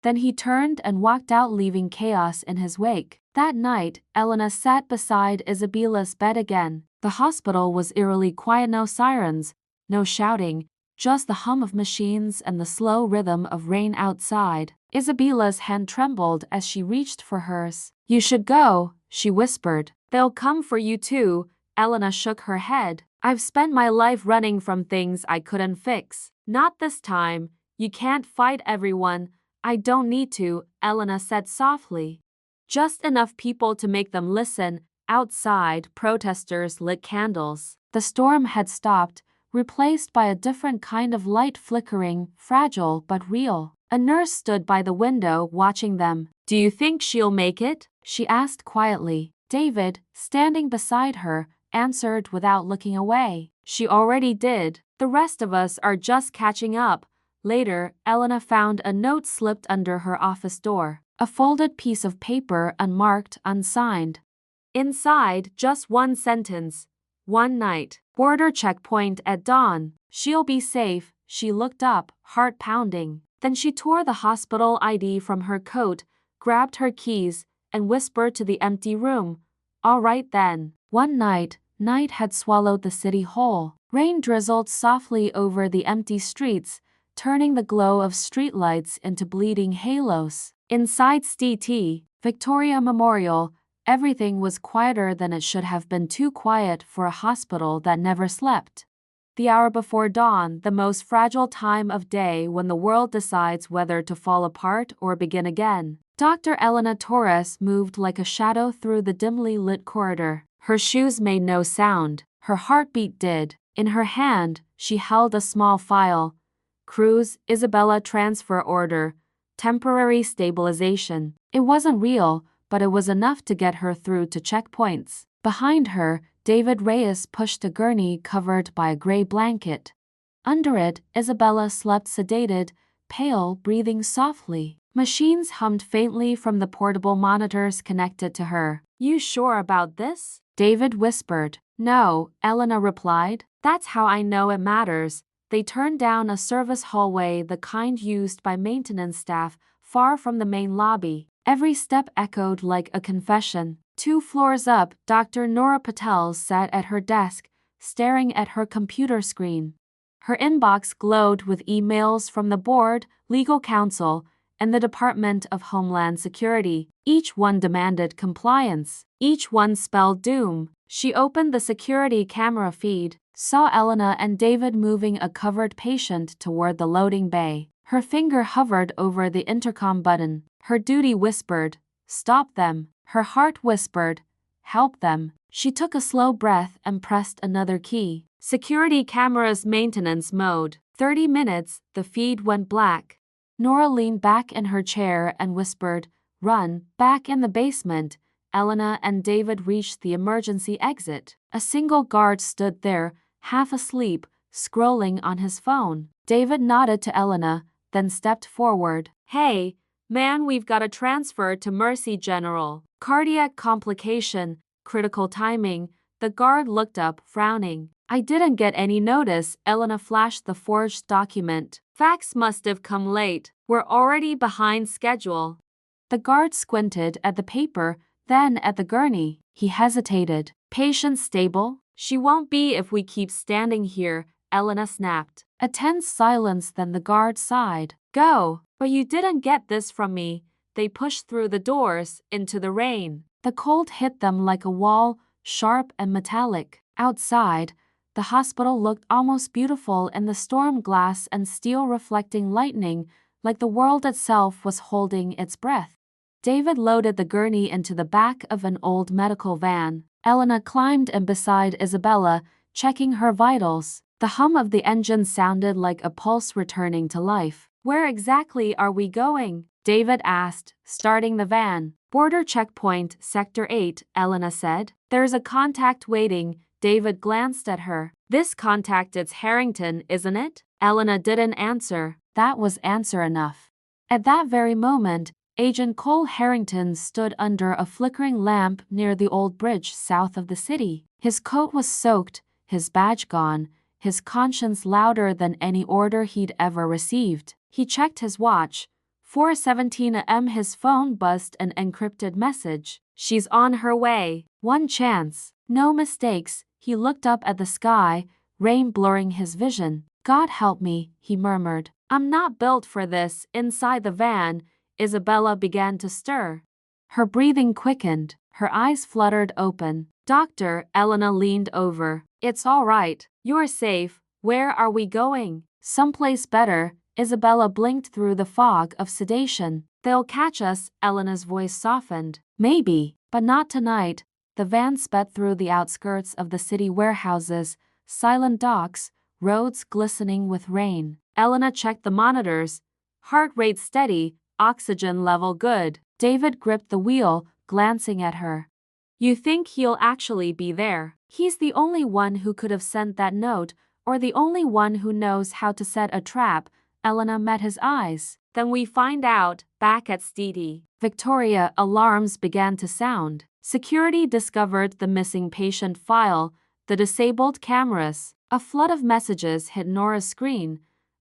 Then he turned and walked out, leaving chaos in his wake. That night, Elena sat beside Isabella's bed again. The hospital was eerily quiet, no sirens, no shouting, just the hum of machines and the slow rhythm of rain outside. Isabella's hand trembled as she reached for hers. "You should go," she whispered. "They'll come for you too." Elena shook her head. "I've spent my life running from things I couldn't fix. Not this time. You can't fight everyone. I don't need to, Elena said softly. Just enough people to make them listen. Outside, protesters lit candles. The storm had stopped, replaced by a different kind of light flickering, fragile but real. A nurse stood by the window watching them. Do you think she'll make it? She asked quietly. David, standing beside her, answered without looking away. She already did. The rest of us are just catching up. Later, Elena found a note slipped under her office door. A folded piece of paper, unmarked, unsigned. Inside, just one sentence. One night. Border checkpoint at dawn. She'll be safe. She looked up, heart pounding. Then she tore the hospital ID from her coat, grabbed her keys, and whispered to the empty room. All right then. One night, night had swallowed the city whole. Rain drizzled softly over the empty streets, turning the glow of streetlights into bleeding halos. Inside STT, Victoria Memorial, everything was quieter than it should have been, too quiet for a hospital that never slept. The hour before dawn, the most fragile time of day when the world decides whether to fall apart or begin again. Dr. Elena Torres moved like a shadow through the dimly lit corridor. Her shoes made no sound. Her heartbeat did. In her hand, she held a small file. Cruz, Isabella transfer order. Temporary stabilization. It wasn't real, but it was enough to get her through to checkpoints. Behind her, David Reyes pushed a gurney covered by a gray blanket. Under it, Isabella slept sedated, pale, breathing softly. Machines hummed faintly from the portable monitors connected to her. You sure about this? David whispered. No, Elena replied. That's how I know it matters. They turned down a service hallway, the kind used by maintenance staff, far from the main lobby. Every step echoed like a confession. 2 floors up, Dr. Nora Patel sat at her desk, staring at her computer screen. Her inbox glowed with emails from the board, legal counsel, and the Department of Homeland Security. Each one demanded compliance. Each one spelled doom. She opened the security camera feed, saw Elena and David moving a covered patient toward the loading bay. Her finger hovered over the intercom button. Her duty whispered, stop them. Her heart whispered, help them. She took a slow breath and pressed another key. Security cameras maintenance mode. 30 minutes, the feed went black. Nora leaned back in her chair and whispered, run. Back in the basement, Elena and David reached the emergency exit. A single guard stood there, half asleep, scrolling on his phone. David nodded to Elena, then stepped forward. Hey, man, we've got a transfer to Mercy General. Cardiac complication, critical timing. The guard looked up, frowning. I didn't get any notice. Elena flashed the forged document. Fax must have come late. We're already behind schedule. The guard squinted at the paper, then at the gurney. He hesitated. Patient stable? She won't be if we keep standing here, Elena snapped. A tense silence, then the guard sighed. Go. But you didn't get this from me. They pushed through the doors, into the rain. The cold hit them like a wall, sharp and metallic. Outside, the hospital looked almost beautiful in the storm glass and steel reflecting lightning, like the world itself was holding its breath. David loaded the gurney into the back of an old medical van. Elena climbed in beside Isabella, checking her vitals. The hum of the engine sounded like a pulse returning to life. Where exactly are we going? David asked, starting the van. Border checkpoint, Sector 8, Elena said. There's a contact waiting. David glanced at her. This contact, it's Harrington, isn't it? Elena didn't answer. That was answer enough. At that very moment, Agent Cole Harrington stood under a flickering lamp near the old bridge south of the city. His coat was soaked, his badge gone, his conscience louder than any order he'd ever received. He checked his watch. 4:17 a.m. His phone buzzed an encrypted message. She's on her way. One chance. No mistakes. He looked up at the sky, rain blurring his vision. God help me, he murmured. I'm not built for this. Inside the van, Isabella began to stir. Her breathing quickened. Her eyes fluttered open. Doctor, Elena leaned over. It's all right. You're safe. Where are we going? Someplace better, Isabella blinked through the fog of sedation. They'll catch us, Elena's voice softened. Maybe, but not tonight. The van sped through the outskirts of the city warehouses, silent docks, roads glistening with rain. Elena checked the monitors. Heart rate steady, oxygen level good. David gripped the wheel, glancing at her. You think he'll actually be there? He's the only one who could have sent that note, or the only one who knows how to set a trap. Elena met his eyes. Then we find out, back at Stedy. Victoria, alarms began to sound. Security discovered the missing patient file, the disabled cameras. A flood of messages hit Nora's screen.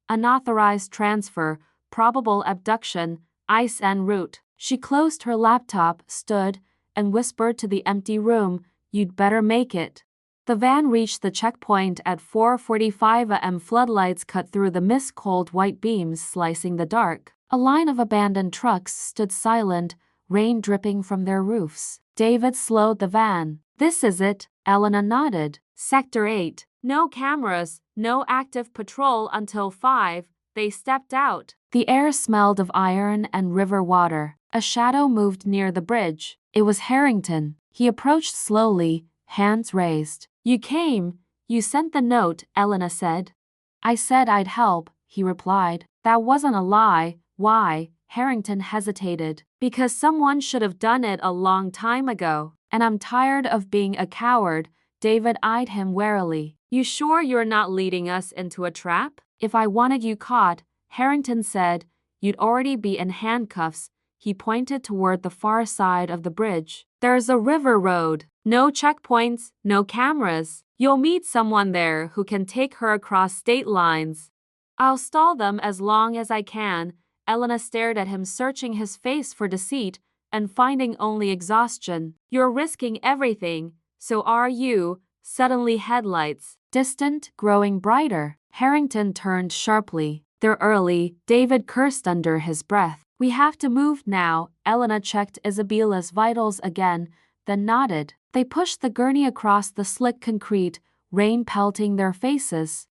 Unauthorized transfer, probable abduction, ICE en route. She closed her laptop, stood, and whispered to the empty room, "You'd better make it." The van reached the checkpoint at 4:45 am. Floodlights cut through the mist-cold white beams slicing the dark. A line of abandoned trucks stood silent, rain dripping from their roofs. David slowed the van. "This is it," Elena nodded. "Sector 8. No cameras, no active patrol until 5. They stepped out." The air smelled of iron and river water. A shadow moved near the bridge. It was Harrington. He approached slowly, hands raised. "You came. You sent the note," Elena said. "I said I'd help," he replied. "That wasn't a lie." "Why?" Harrington hesitated. "Because someone should have done it a long time ago. And I'm tired of being a coward." David eyed him warily. "You sure you're not leading us into a trap?" "If I wanted you caught," Harrington said, "you'd already be in handcuffs." He pointed toward the far side of the bridge. "There's a river road. No checkpoints, no cameras. You'll meet someone there who can take her across state lines." "I'll stall them as long as I can." Elena stared at him, searching his face for deceit and finding only exhaustion. "You're risking everything. So are you." Suddenly headlights. Distant, growing brighter. Harrington turned sharply. "They're early," David cursed under his breath. "We have to move now." Elena checked Isabella's vitals again, then nodded. They pushed the gurney across the slick concrete, rain pelting their faces.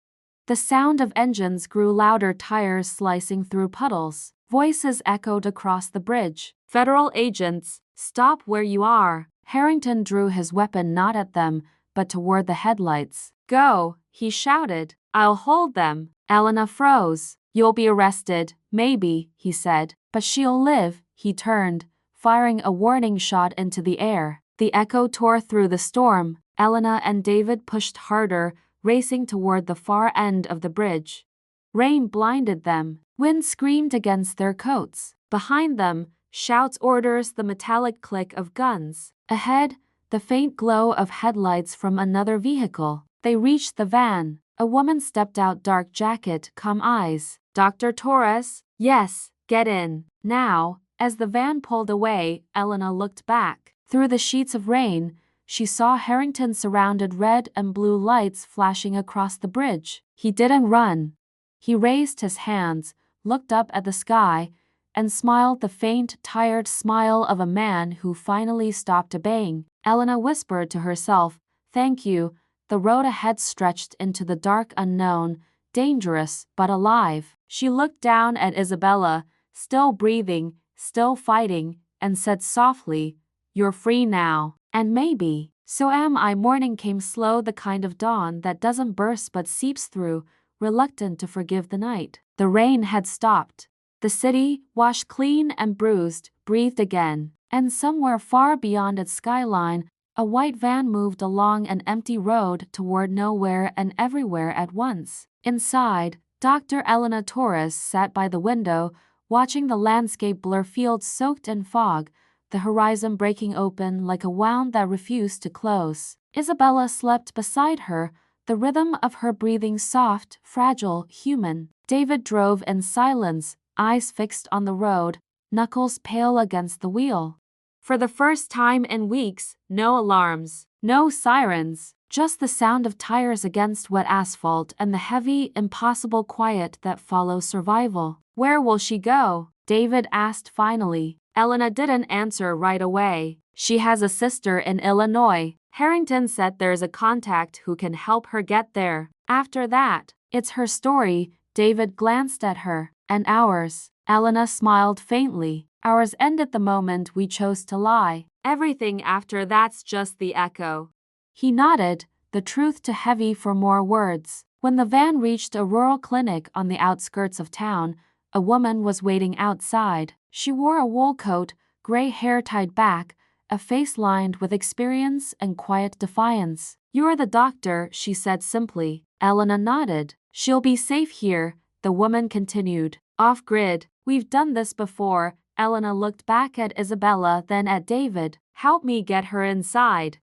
The sound of engines grew louder, tires slicing through puddles. Voices echoed across the bridge. "Federal agents, stop where you are." Harrington drew his weapon not at them, but toward the headlights. "Go," he shouted. "I'll hold them." Elena froze. "You'll be arrested, maybe," he said. "But she'll live." He turned, firing a warning shot into the air. The echo tore through the storm. Elena and David pushed harder, racing toward the far end of the bridge. Rain blinded them. Wind screamed against their coats. Behind them, shouts, orders, the metallic click of guns. Ahead, the faint glow of headlights from another vehicle. They reached the van. A woman stepped out, dark jacket, calm eyes. "Dr. Torres?" "Yes, get in." Now, as the van pulled away, Elena looked back. Through the sheets of rain, she saw Harrington surrounded, red and blue lights flashing across the bridge. He didn't run. He raised his hands, looked up at the sky, and smiled, the faint, tired smile of a man who finally stopped obeying. Elena whispered to herself, "Thank you." The road ahead stretched into the dark unknown, dangerous but alive. She looked down at Isabella, still breathing, still fighting, and said softly, "You're free now. And maybe, so am I." Morning came slow, the kind of dawn that doesn't burst but seeps through, reluctant to forgive the night. The rain had stopped. The city, washed clean and bruised, breathed again. And somewhere far beyond its skyline, a white van moved along an empty road toward nowhere and everywhere at once. Inside, Dr. Elena Torres sat by the window, watching the landscape blur, fields soaked in fog, the horizon breaking open like a wound that refused to close. Isabella slept beside her, the rhythm of her breathing soft, fragile, human. David drove in silence, eyes fixed on the road, knuckles pale against the wheel. For the first time in weeks, no alarms, no sirens, just the sound of tires against wet asphalt and the heavy, impossible quiet that follows survival. "Where will she go?" David asked finally. Elena didn't answer right away. "She has a sister in Illinois. Harrington said there's a contact who can help her get there. After that, it's her story." David glanced at her. And ours? Elena smiled faintly. Ours ended the moment we chose to lie. Everything after that's just the echo. He nodded, the truth too heavy for more words. When the van reached a rural clinic on the outskirts of town, a woman was waiting outside. She wore a wool coat, gray hair tied back, a face lined with experience and quiet defiance. "You're the doctor," she said simply. Elena nodded. "She'll be safe here," the woman continued. "Off-grid. We've done this before." Elena looked back at Isabella, then at David. "Help me get her inside."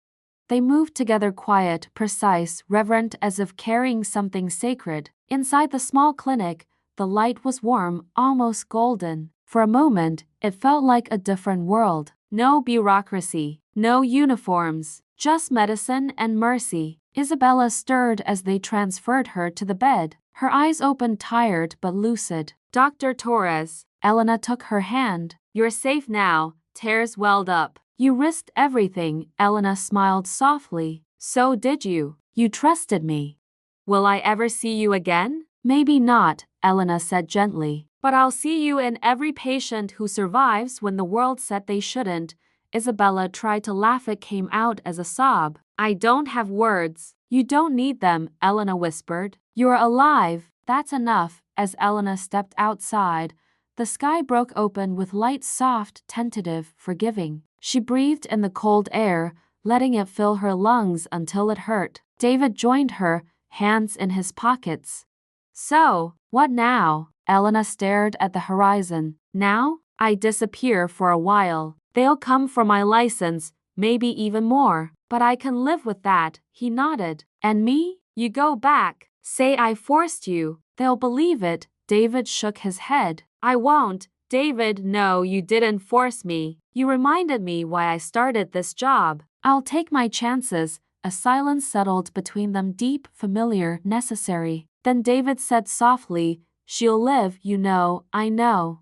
They moved together, quiet, precise, reverent, as if carrying something sacred. Inside the small clinic, the light was warm, almost golden. For a moment, it felt like a different world. No bureaucracy, no uniforms, just medicine and mercy. Isabella stirred as they transferred her to the bed. Her eyes opened, tired but lucid. "Dr. Torres." Elena took her hand. "You're safe now." Tears welled up. "You risked everything." Elena smiled softly. "So did you. You trusted me." "Will I ever see you again?" "Maybe not," Elena said gently. "But I'll see you in every patient who survives when the world said they shouldn't." Isabella tried to laugh. It came out as a sob. "I don't have words." "You don't need them," Elena whispered. "You're alive. That's enough." As Elena stepped outside, the sky broke open with light, soft, tentative, forgiving. She breathed in the cold air, letting it fill her lungs until it hurt. David joined her, hands in his pockets. "So, what now?" Elena stared at the horizon. "Now? I disappear for a while. They'll come for my license, maybe even more. But I can live with that." He nodded. "And me? You go back. Say I forced you. They'll believe it." David shook his head. "I won't." "David, no, you didn't force me. You reminded me why I started this job." "I'll take my chances." A silence settled between them, deep, familiar, necessary. Then David said softly, "She'll live, you know." "I know."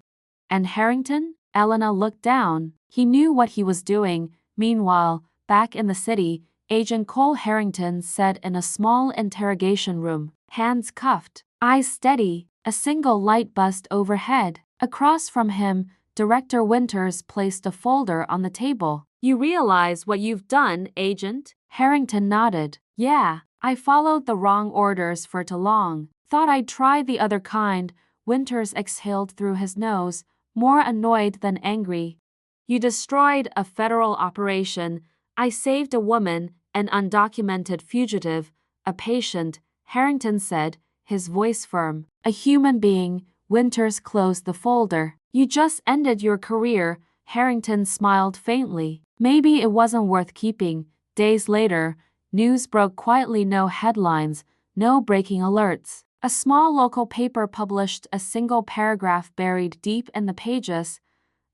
"And Harrington?" Elena looked down. He knew what he was doing. Meanwhile, back in the city, Agent Cole Harrington sat in a small interrogation room, hands cuffed, eyes steady. A single light buzzed overhead. Across from him, Director Winters placed a folder on the table. "You realize what you've done, Agent?" Harrington nodded. "Yeah, I followed the wrong orders for too long. Thought I'd try the other kind." Winters exhaled through his nose, more annoyed than angry. "You destroyed a federal operation. I saved a woman, an undocumented fugitive, a patient," Harrington said, his voice firm. "A human being." Winters closed the folder. "You just ended your career." Harrington smiled faintly. "Maybe it wasn't worth keeping." Days later, news broke quietly. No headlines, no breaking alerts. A small local paper published a single paragraph buried deep in the pages.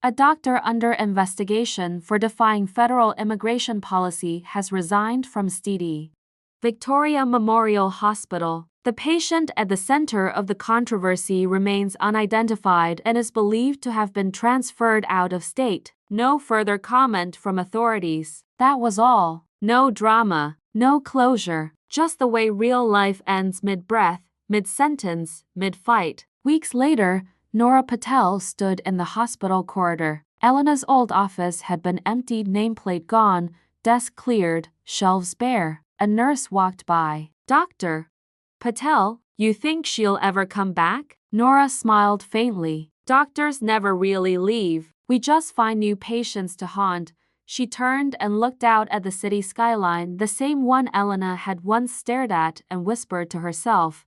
"A doctor under investigation for defying federal immigration policy has resigned from St. Victoria Memorial Hospital." The patient at the center of the controversy remains unidentified and is believed to have been transferred out of state. No further comment from authorities. That was all. No drama, no closure, just the way real life ends, mid-breath, mid-sentence, mid-fight. Weeks later, Nora Patel stood in the hospital corridor. Elena's old office had been emptied, nameplate gone, desk cleared, shelves bare. A nurse walked by. "Dr. Patel, you think she'll ever come back?" Nora smiled faintly. "Doctors never really leave. We just find new patients to haunt." She turned and looked out at the city skyline, the same one Elena had once stared at, and whispered to herself,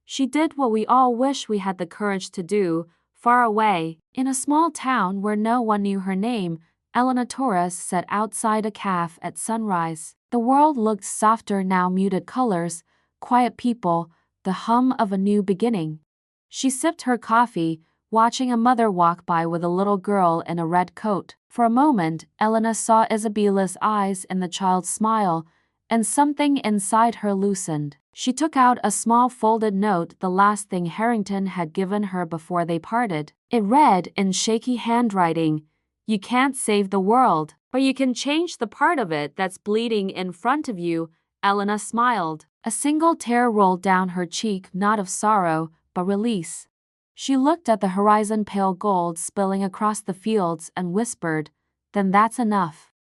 "She did what we all wish we had the courage to do." Far away, in a small town where no one knew her name, Elena Torres sat outside a cafe at sunrise. The world looked softer now, muted colors, quiet people, the hum of a new beginning. She sipped her coffee, watching a mother walk by with a little girl in a red coat. For a moment, Elena saw Isabella's eyes in the child's smile, and something inside her loosened. She took out a small folded note, the last thing Harrington had given her before they parted. It read in shaky handwriting, "You can't save the world, but you can change the part of it that's bleeding in front of you." Elena smiled. A single tear rolled down her cheek, not of sorrow, but release. She looked at the horizon, pale gold spilling across the fields, and whispered, "Then that's enough."